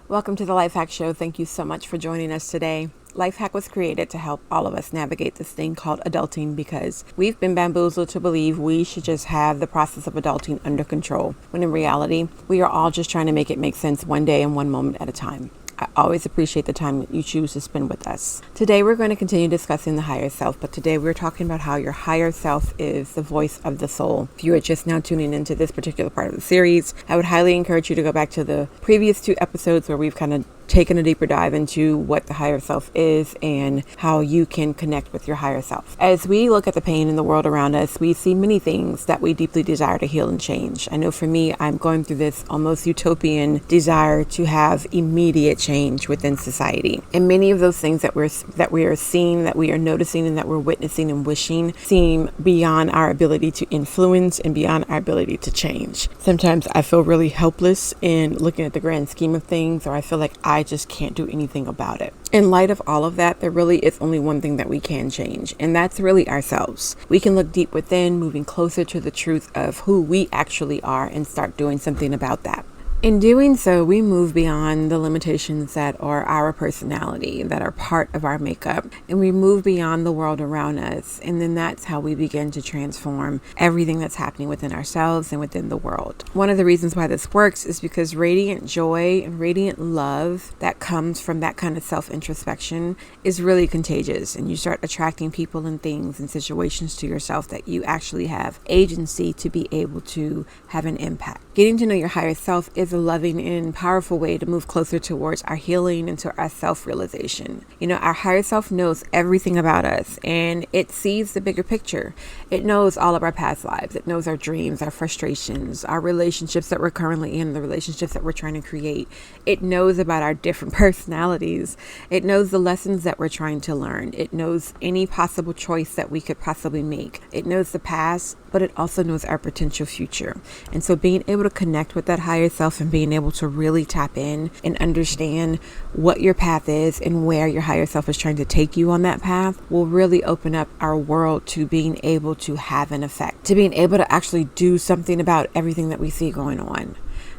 Welcome to the LifeHack Show. Thank you so much for joining us today. LifeHack was created to help all of us navigate this thing called adulting because we've been bamboozled to believe we should just have the process of adulting under control, when in reality, we are all just trying to make it make sense one day and one moment at a time. I always appreciate the time that you choose to spend with us. Today, we're going to continue discussing the higher self, but today we're talking about how your higher self is the voice of the soul. If you are just now tuning into this particular part of the series, I would highly encourage you to go back to the previous 2 episodes where we've kind of taken a deeper dive into what the higher self is and how you can connect with your higher self. As we look at the pain in the world around us, we see many things that we deeply desire to heal and change. I know for me, I'm going through this almost utopian desire to have immediate change within society. And many of those things that we are seeing, that we are noticing, and that we're witnessing and wishing seem beyond our ability to influence and beyond our ability to change. Sometimes I feel really helpless in looking at the grand scheme of things, or I feel like I just can't do anything about it. In light of all of that, there really is only one thing that we can change, and that's really ourselves. We can look deep within, moving closer to the truth of who we actually are, and start doing something about that. In doing so, we move beyond the limitations that are our personality, that are part of our makeup, and we move beyond the world around us. And then that's how we begin to transform everything that's happening within ourselves and within the world. One of the reasons why this works is because radiant joy and radiant love that comes from that kind of self-introspection is really contagious. And you start attracting people and things and situations to yourself that you actually have agency to be able to have an impact. Getting to know your higher self is a loving and powerful way to move closer towards our healing and to our self-realization. You know, our higher self knows everything about us, and it sees the bigger picture. It knows all of our past lives. It knows our dreams, our frustrations, our relationships that we're currently in, the relationships that we're trying to create. It knows about our different personalities. It knows the lessons that we're trying to learn. It knows any possible choice that we could possibly make. It knows the past, but it also knows our potential future. And so being able to connect with that higher self and being able to really tap in and understand what your path is and where your higher self is trying to take you on that path will really open up our world to being able to have an effect, to being able to actually do something about everything that we see going on.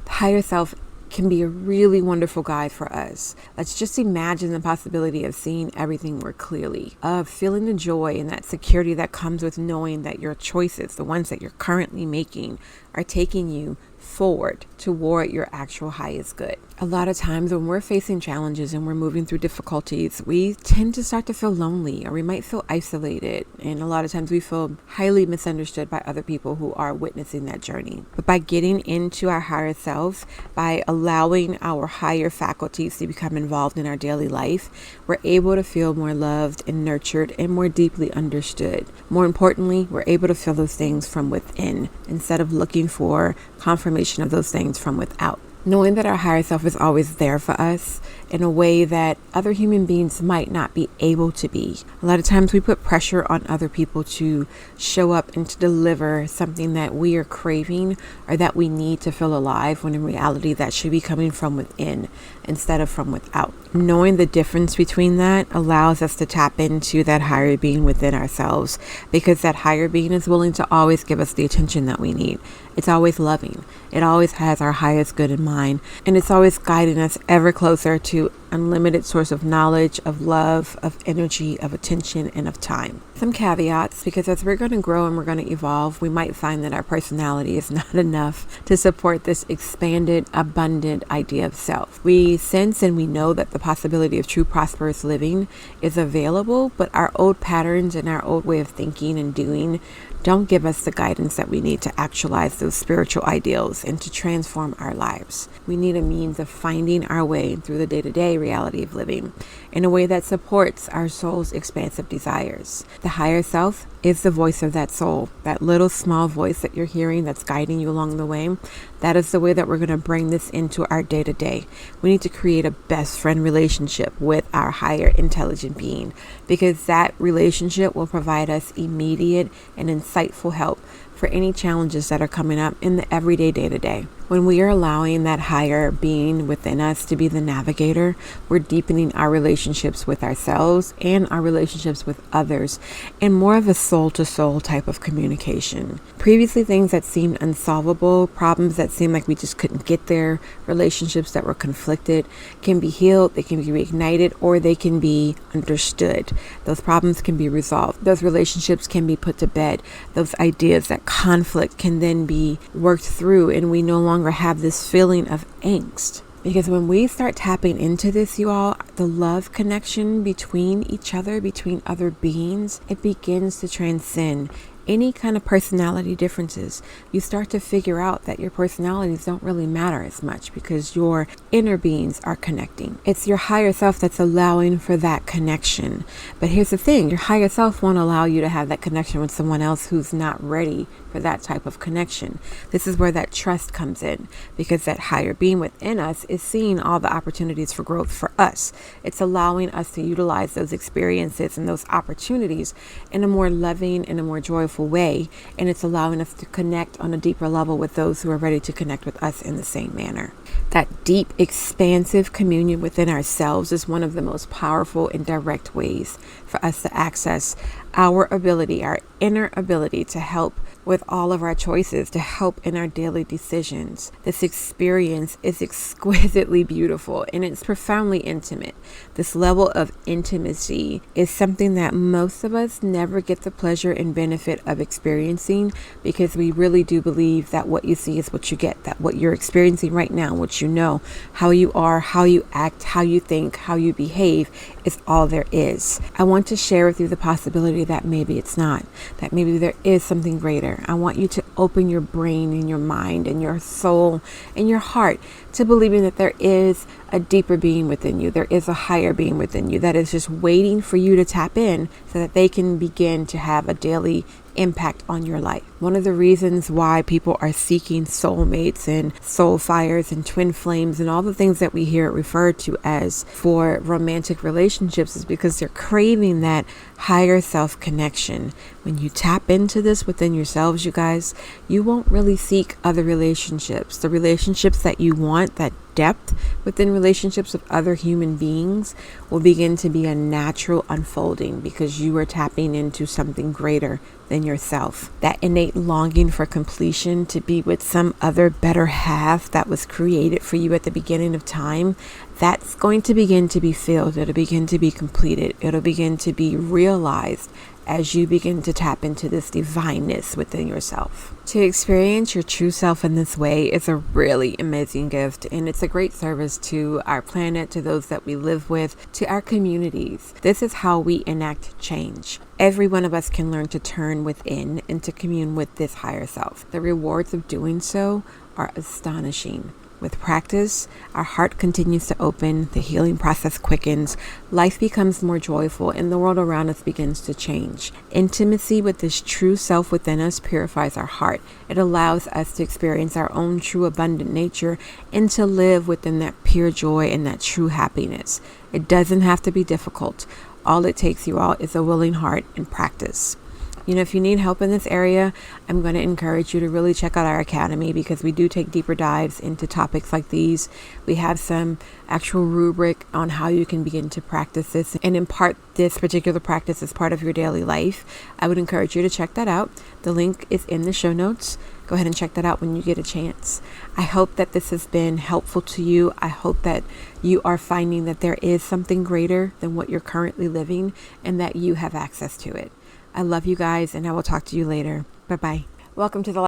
The higher self can be a really wonderful guide for us. Let's just imagine the possibility of seeing everything more clearly, of feeling the joy and that security that comes with knowing that your choices, the ones that you're currently making, are taking you forward toward your actual highest good. A lot of times when we're facing challenges and we're moving through difficulties, we tend to start to feel lonely, or we might feel isolated. And a lot of times we feel highly misunderstood by other people who are witnessing that journey. But by getting into our higher self, by allowing our higher faculties to become involved in our daily life, we're able to feel more loved and nurtured and more deeply understood. More importantly, we're able to feel those things from within instead of looking for confirmation of those things from without. Knowing that our higher self is always there for us in a way that other human beings might not be able to be. A lot of times we put pressure on other people to show up and to deliver something that we are craving or that we need to feel alive, when in reality that should be coming from within instead of from without. Knowing the difference between that allows us to tap into that higher being within ourselves, because that higher being is willing to always give us the attention that we need. It's always loving. It always has our highest good in mind, and it's always guiding us ever closer to unlimited source of knowledge, of love, of energy, of attention, and of time. Some caveats, because as we're going to grow and we're going to evolve, we might find that our personality is not enough to support this expanded, abundant idea of self. We sense and we know that the possibility of true prosperous living is available, but our old patterns and our old way of thinking and doing don't give us the guidance that we need to actualize those spiritual ideals and to transform our lives. We need a means of finding our way through the day-to-day reality of living in a way that supports our soul's expansive desires. The higher self is the voice of that soul, that little small voice that you're hearing that's guiding you along the way. That is the way that we're going to bring this into our day-to-day. We need to create a best friend relationship with our higher intelligent being, because that relationship will provide us immediate and insightful help for for any challenges that are coming up in the everyday day-to-day. When we are allowing that higher being within us to be the navigator, we're deepening our relationships with ourselves and our relationships with others in more of a soul-to-soul type of communication. Previously, things that seemed unsolvable, problems that seemed like we just couldn't get there, relationships that were conflicted can be healed, they can be reignited, or they can be understood. Those problems can be resolved. Those relationships can be put to bed. Those ideas, that conflict can then be worked through, and we no longer have this feeling of angst. Because when we start tapping into this, you all, the love connection between each other, between other beings, it begins to transcend any kind of personality differences. You start to figure out that your personalities don't really matter as much because your inner beings are connecting. It's your higher self that's allowing for that connection. But here's the thing, your higher self won't allow you to have that connection with someone else who's not ready for that type of connection. This is where that trust comes in, because that higher being within us is seeing all the opportunities for growth for us. It's allowing us to utilize those experiences and those opportunities in a more loving and a more joyful way, and it's allowing us to connect on a deeper level with those who are ready to connect with us in the same manner. That deep, expansive communion within ourselves is one of the most powerful and direct ways for us to access our ability, our inner ability to help with all of our choices, to help in our daily decisions. This experience is exquisitely beautiful and it's profoundly intimate. This level of intimacy is something that most of us never get the pleasure and benefit of experiencing, because we really do believe that what you see is what you get, that what you're experiencing right now, what you know, how you are, how you act, how you think, how you behave is all there is. I want to share with you the possibility that maybe it's not, that maybe there is something greater. I want you to open your brain and your mind and your soul and your heart to believing that there is a deeper being within you. There is a higher being within you that is just waiting for you to tap in so that they can begin to have a daily impact on your life. One of the reasons why people are seeking soulmates and soul fires and twin flames and all the things that we hear it referred to as for romantic relationships is because they're craving that higher self connection. When you tap into this within yourselves, you guys, you won't really seek other relationships. The relationships that you want, that depth within relationships with other human beings, will begin to be a natural unfolding because you are tapping into something greater than yourself. That innate longing for completion, to be with some other better half that was created for you at the beginning of time, that's going to begin to be filled. It'll begin to be completed. It'll begin to be realized as you begin to tap into this divineness within yourself. To experience your true self in this way is a really amazing gift, and it's a great service to our planet, to those that we live with, to our communities. This is how we enact change. Every one of us can learn to turn within and to commune with this higher self. The rewards of doing so are astonishing. With practice, our heart continues to open, the healing process quickens, life becomes more joyful, and the world around us begins to change. Intimacy with this true self within us purifies our heart. It allows us to experience our own true abundant nature and to live within that pure joy and that true happiness. It doesn't have to be difficult. All it takes, you all, is a willing heart and practice. You know, if you need help in this area, I'm going to encourage you to really check out our academy, because we do take deeper dives into topics like these. We have some actual rubric on how you can begin to practice this and impart this particular practice as part of your daily life. I would encourage you to check that out. The link is in the show notes. Go ahead and check that out when you get a chance. I hope that this has been helpful to you. I hope that you are finding that there is something greater than what you're currently living and that you have access to it. I love you guys, and I will talk to you later. Bye-bye. Welcome to the